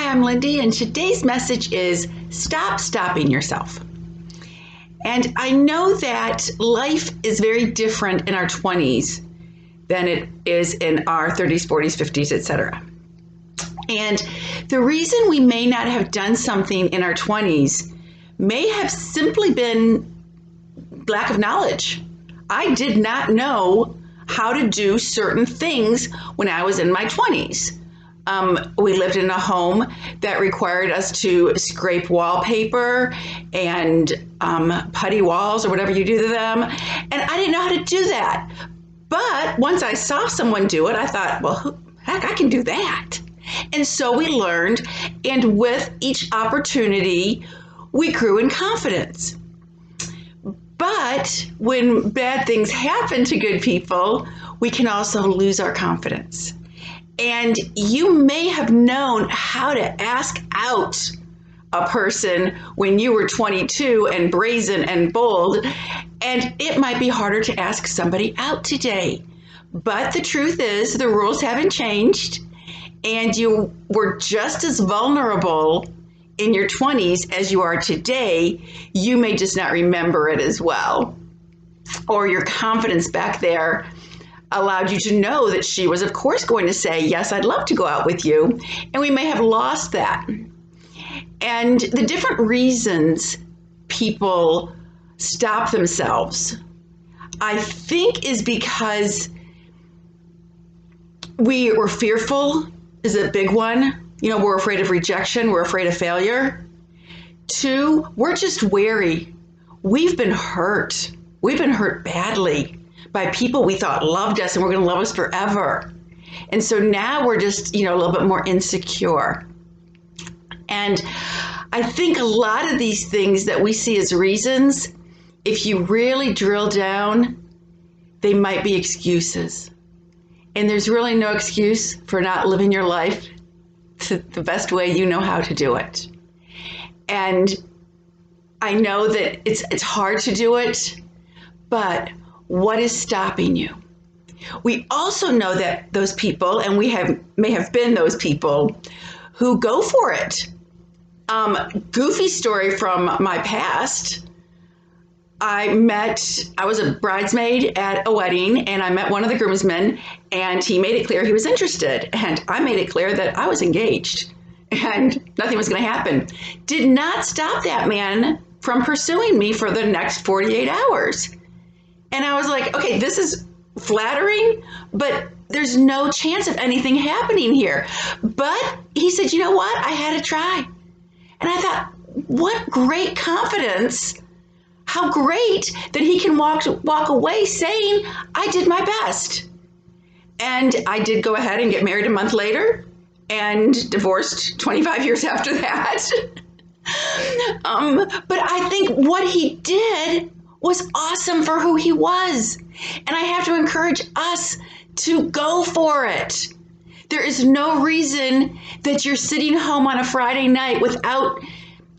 Hi, I'm Lindy, and today's message is stop stopping yourself. And I know that life is very different in our 20s than it is in our 30s, 40s, 50s, etc. And the reason we may not have done something in our 20s may have simply been lack of knowledge. I did not know how to do certain things when I was in my 20s. We lived in a home that required us to scrape wallpaper and putty walls or whatever you do to them. And I didn't know how to do that. But once I saw someone do it, I thought, well, heck, I can do that. And so we learned, and with each opportunity, we grew in confidence. But when bad things happen to good people, we can also lose our confidence. And you may have known how to ask out a person when you were 22 and brazen and bold, and it might be harder to ask somebody out today. But the truth is, the rules haven't changed, and you were just as vulnerable in your 20s as you are today. You may just not remember it as well. Or your confidence back there allowed you to know that she was, of course, going to say, yes, I'd love to go out with you. And we may have lost that. And the different reasons people stop themselves, I think, is because we were fearful, is a big one. You know, we're afraid of rejection. We're afraid of failure. 2, we're just wary. We've been hurt. We've been hurt badly by people we thought loved us and were going to love us forever. And so now we're just, a little bit more insecure. And I think a lot of these things that we see as reasons, if you really drill down, they might be excuses. And there's really no excuse for not living your life to the best way you know how to do it. And I know that it's hard to do it, but what is stopping you? We also know that those people, and may have been those people, who go for it. Goofy story from my past. I was a bridesmaid at a wedding, and I met one of the groomsmen, and he made it clear he was interested, and I made it clear that I was engaged and nothing was going to happen. Did not stop that man from pursuing me for the next 48 hours. And I was like, okay, this is flattering, but there's no chance of anything happening here. But he said, you know what? I had to try. And I thought, what great confidence. How great that he can walk away saying, I did my best. And I did go ahead and get married a month later and divorced 25 years after that. But I think what he did was awesome for who he was. And I have to encourage us to go for it. There is no reason that you're sitting home on a Friday night without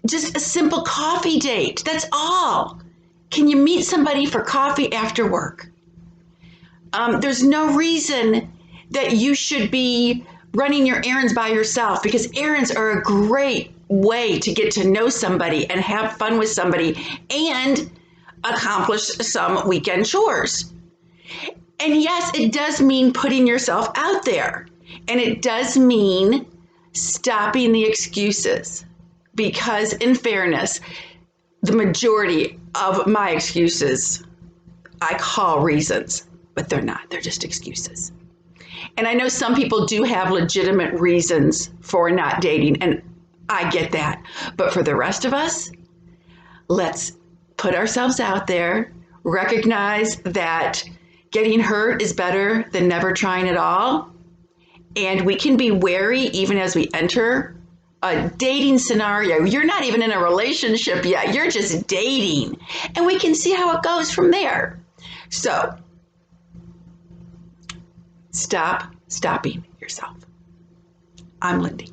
just a simple coffee date. That's all. Can you meet somebody for coffee after work? There's no reason that you should be running your errands by yourself, because errands are a great way to get to know somebody and have fun with somebody and accomplish some weekend chores. And yes, it does mean putting yourself out there. And it does mean stopping the excuses, because in fairness, the majority of my excuses I call reasons, but they're not. They're just excuses. And I know some people do have legitimate reasons for not dating, and I get that. But for the rest of us, let's put ourselves out there, recognize that getting hurt is better than never trying at all. And we can be wary even as we enter a dating scenario. You're not even in a relationship yet. You're just dating. And we can see how it goes from there. So stop stopping yourself. I'm Lindy.